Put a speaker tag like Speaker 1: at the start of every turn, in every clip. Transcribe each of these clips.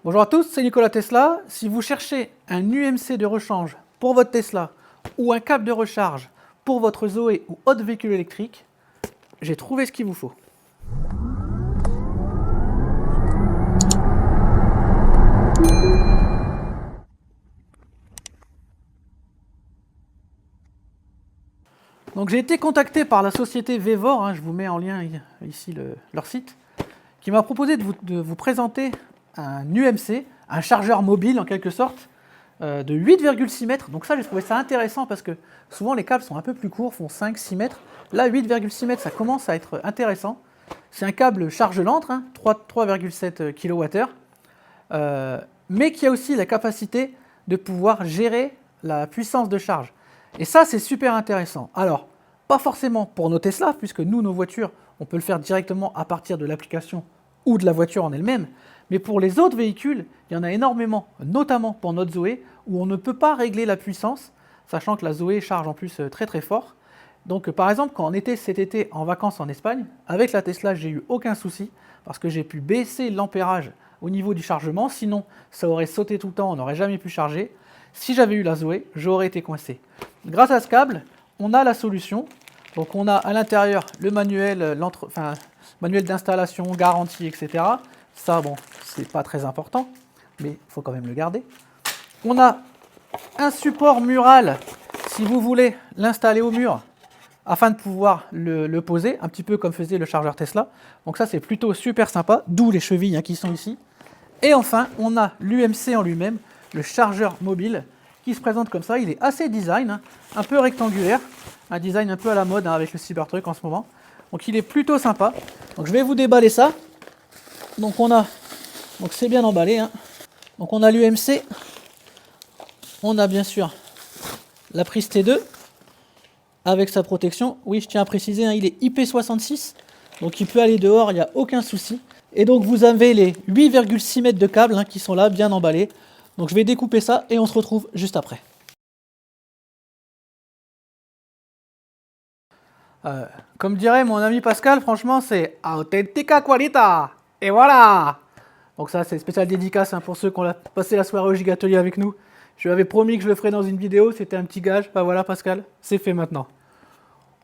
Speaker 1: Bonjour à tous, c'est Nicolas Tesla. Si vous cherchez un UMC de rechange pour votre Tesla ou un câble de recharge pour votre Zoé ou autre véhicule électrique, j'ai trouvé ce qu'il vous faut. Donc j'ai été contacté par la société Vevor, je vous mets en lien ici leur site, qui m'a proposé de vous présenter un UMC, un chargeur mobile en quelque sorte, de 8,6 mètres. Donc ça, j'ai trouvé ça intéressant parce que souvent les câbles sont un peu plus courts, font 5-6 mètres. Là, 8,6 mètres, ça commence à être intéressant. C'est un câble charge lente, 3,7 kWh, mais qui a aussi la capacité de pouvoir gérer la puissance de charge. Et ça, c'est super intéressant. Alors, pas forcément pour nos Tesla, puisque nous, nos voitures, on peut le faire directement à partir de l'application ou de la voiture en elle-même, mais pour les autres véhicules, il y en a énormément, notamment pour notre Zoé, où on ne peut pas régler la puissance, sachant que la Zoé charge en plus très très fort. Donc par exemple, quand on était cet été en vacances en Espagne, avec la Tesla, j'ai eu aucun souci, parce que j'ai pu baisser l'ampérage au niveau du chargement, sinon ça aurait sauté tout le temps, on n'aurait jamais pu charger. Si j'avais eu la Zoé, j'aurais été coincé. Grâce à ce câble, on a la solution. Donc on a à l'intérieur le manuel, manuel d'installation, garantie, etc. Ça, bon, c'est pas très important, mais il faut quand même le garder. On a un support mural, si vous voulez l'installer au mur, afin de pouvoir le poser, un petit peu comme faisait le chargeur Tesla. Donc ça, c'est plutôt super sympa, d'où les chevilles qui sont ici. Et enfin, on a l'UMC en lui-même, le chargeur mobile, qui se présente comme ça. Il est assez design, un peu rectangulaire, un design un peu à la mode avec le Cybertruck en ce moment. Donc il est plutôt sympa. Donc je vais vous déballer ça. Donc c'est bien emballé. Donc on a l'UMC, on a bien sûr la prise T2 avec sa protection. Oui, je tiens à préciser, il est IP66, donc il peut aller dehors, il n'y a aucun souci. Et donc vous avez les 8,6 mètres de câbles qui sont là, bien emballés. Donc je vais découper ça et on se retrouve juste après. Comme dirait mon ami Pascal, franchement c'est Authentica Qualita. Et voilà. Donc ça c'est spécial dédicace pour ceux qui ont passé la soirée au Gigatelier avec nous. Je lui avais promis que je le ferais dans une vidéo, c'était un petit gage. Bah voilà Pascal, c'est fait maintenant.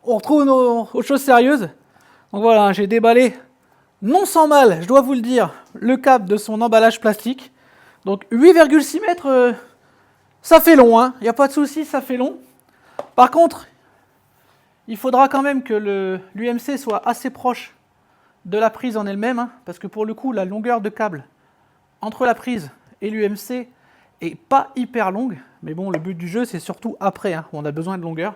Speaker 1: On retrouve aux choses sérieuses. Donc voilà, j'ai déballé, non sans mal, je dois vous le dire, le câble de son emballage plastique. Donc 8,6 mètres, ça fait long, il n'y a pas de souci, ça fait long. Par contre, il faudra quand même que l'UMC soit assez proche de la prise en elle-même, parce que pour le coup, la longueur de câble entre la prise et l'UMC est pas hyper longue. Mais bon, le but du jeu, c'est surtout après, où on a besoin de longueur.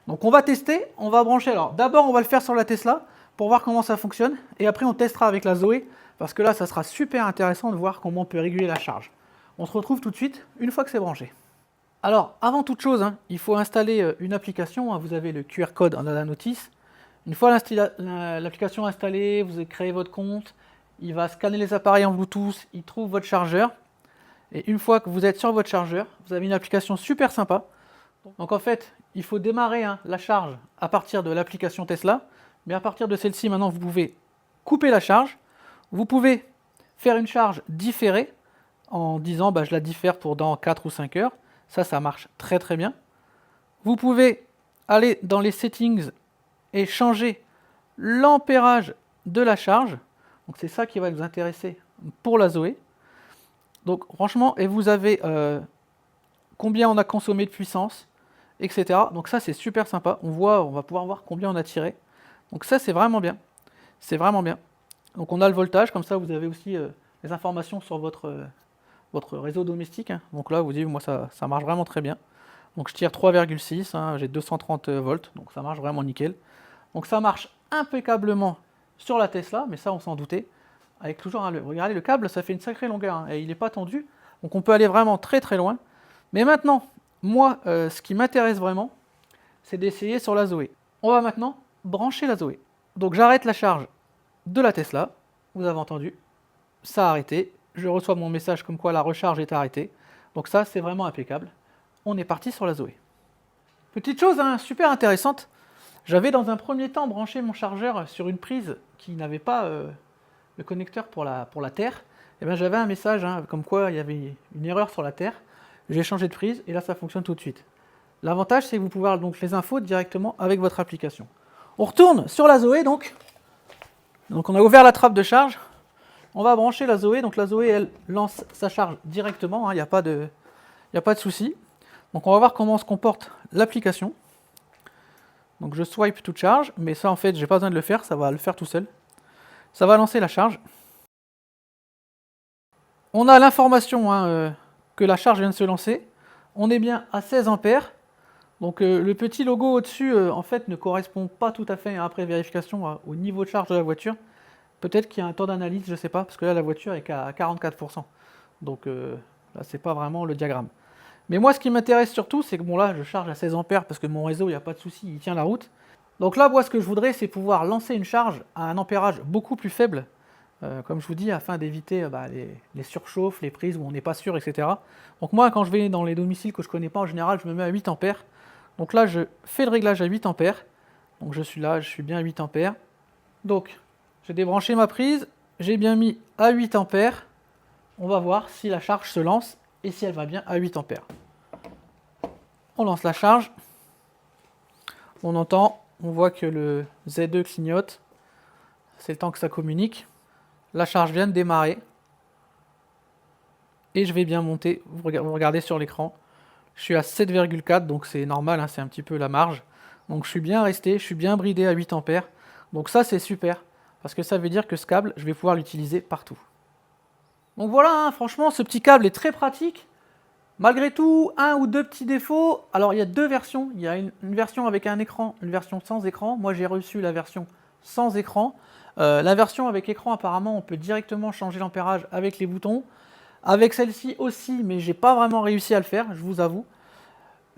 Speaker 1: Donc on va tester, on va brancher. Alors d'abord, on va le faire sur la Tesla pour voir comment ça fonctionne. Et après, on testera avec la Zoé, parce que là, ça sera super intéressant de voir comment on peut réguler la charge. On se retrouve tout de suite, une fois que c'est branché. Alors, avant toute chose, il faut installer une application. Vous avez le QR code dans la notice. Une fois l'application installée, vous avez créé votre compte, il va scanner les appareils en Bluetooth, il trouve votre chargeur. Et une fois que vous êtes sur votre chargeur, vous avez une application super sympa. Donc en fait, il faut démarrer la charge à partir de l'application Tesla. Mais à partir de celle-ci, maintenant, vous pouvez couper la charge. Vous pouvez faire une charge différée en disant je la diffère pour dans 4 ou 5 heures. Ça marche très très bien. Vous pouvez aller dans les settings et changer l'ampérage de la charge. Donc c'est ça qui va nous intéresser pour la Zoé. Donc franchement, et vous avez combien on a consommé de puissance, etc. Donc ça c'est super sympa. On va pouvoir voir combien on a tiré. Donc ça c'est vraiment bien. C'est vraiment bien. Donc on a le voltage, comme ça vous avez aussi les informations sur votre réseau domestique. Donc là vous dites, moi ça marche vraiment très bien. Donc je tire 3,6, j'ai 230 volts, donc ça marche vraiment nickel. Donc ça marche impeccablement sur la Tesla, mais ça on s'en doutait. Avec toujours, regardez le câble, ça fait une sacrée longueur, et il n'est pas tendu, donc on peut aller vraiment très très loin. Mais maintenant, moi, ce qui m'intéresse vraiment, c'est d'essayer sur la Zoé. On va maintenant brancher la Zoé. Donc j'arrête la charge de la Tesla, vous avez entendu, ça a arrêté, je reçois mon message comme quoi la recharge est arrêtée. Donc ça, c'est vraiment impeccable. On est parti sur la Zoé. Petite chose super intéressante, j'avais dans un premier temps branché mon chargeur sur une prise qui n'avait pas le connecteur pour la terre, Et bien j'avais un message hein, comme quoi il y avait une erreur sur la Terre. J'ai changé de prise et là ça fonctionne tout de suite. L'avantage c'est que vous pouvez avoir donc les infos directement avec votre application. On retourne sur la Zoé donc. Donc on a ouvert la trappe de charge. On va brancher la Zoé. Donc la Zoé elle lance sa charge directement. Il n'y a pas de souci. Donc on va voir comment se comporte l'application. Donc je swipe to charge, mais ça en fait j'ai pas besoin de le faire, ça va le faire tout seul. Ça va lancer la charge. On a l'information hein, que la charge vient de se lancer. On est bien à 16 ampères. Donc le petit logo au-dessus en fait ne correspond pas tout à fait après vérification au niveau de charge de la voiture. Peut-être qu'il y a un temps d'analyse, je ne sais pas, parce que là la voiture est qu'à 44%. Donc là c'est pas vraiment le diagramme. Mais moi ce qui m'intéresse surtout c'est que bon là je charge à 16 ampères parce que mon réseau il n'y a pas de souci, il tient la route. Donc là moi ce que je voudrais c'est pouvoir lancer une charge à un ampérage beaucoup plus faible. Comme je vous dis, afin d'éviter les surchauffes, les prises où on n'est pas sûr, etc. Donc moi, quand je vais dans les domiciles que je ne connais pas, en général, je me mets à 8 ampères. Donc là, je fais le réglage à 8 ampères. Donc je suis là, je suis bien à 8 ampères. Donc, j'ai débranché ma prise, j'ai bien mis à 8 ampères. On va voir si la charge se lance et si elle va bien à 8 ampères. On lance la charge. On entend, on voit que le Z2 clignote. C'est le temps que ça communique. La charge vient de démarrer. Et je vais bien monter. Vous regardez sur l'écran. Je suis à 7,4, donc c'est normal, hein, c'est un petit peu la marge. Donc je suis bien resté, je suis bien bridé à 8 ampères. Donc ça c'est super, parce que ça veut dire que ce câble, je vais pouvoir l'utiliser partout. Donc voilà, hein, franchement, ce petit câble est très pratique. Malgré tout, un ou deux petits défauts. Alors il y a deux versions. Il y a une version avec un écran, une version sans écran. Moi j'ai reçu la version sans écran. La version avec écran, apparemment, on peut directement changer l'ampérage avec les boutons. Avec celle-ci aussi, mais j'ai pas vraiment réussi à le faire, je vous avoue.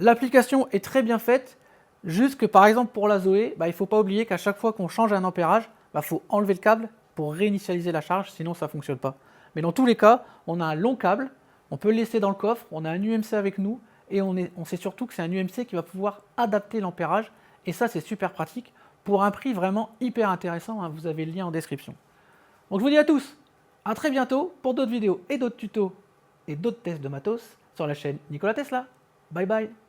Speaker 1: L'application est très bien faite, juste que par exemple pour la Zoé, il ne faut pas oublier qu'à chaque fois qu'on change un ampérage, il faut enlever le câble pour réinitialiser la charge, sinon ça ne fonctionne pas. Mais dans tous les cas, on a un long câble, on peut le laisser dans le coffre, on a un UMC avec nous, et on sait surtout que c'est un UMC qui va pouvoir adapter l'ampérage, et ça c'est super pratique, pour un prix vraiment hyper intéressant, hein, vous avez le lien en description. Donc je vous dis à tous, à très bientôt pour d'autres vidéos et d'autres tutos et d'autres tests de matos sur la chaîne Nikola Tesla. Bye bye.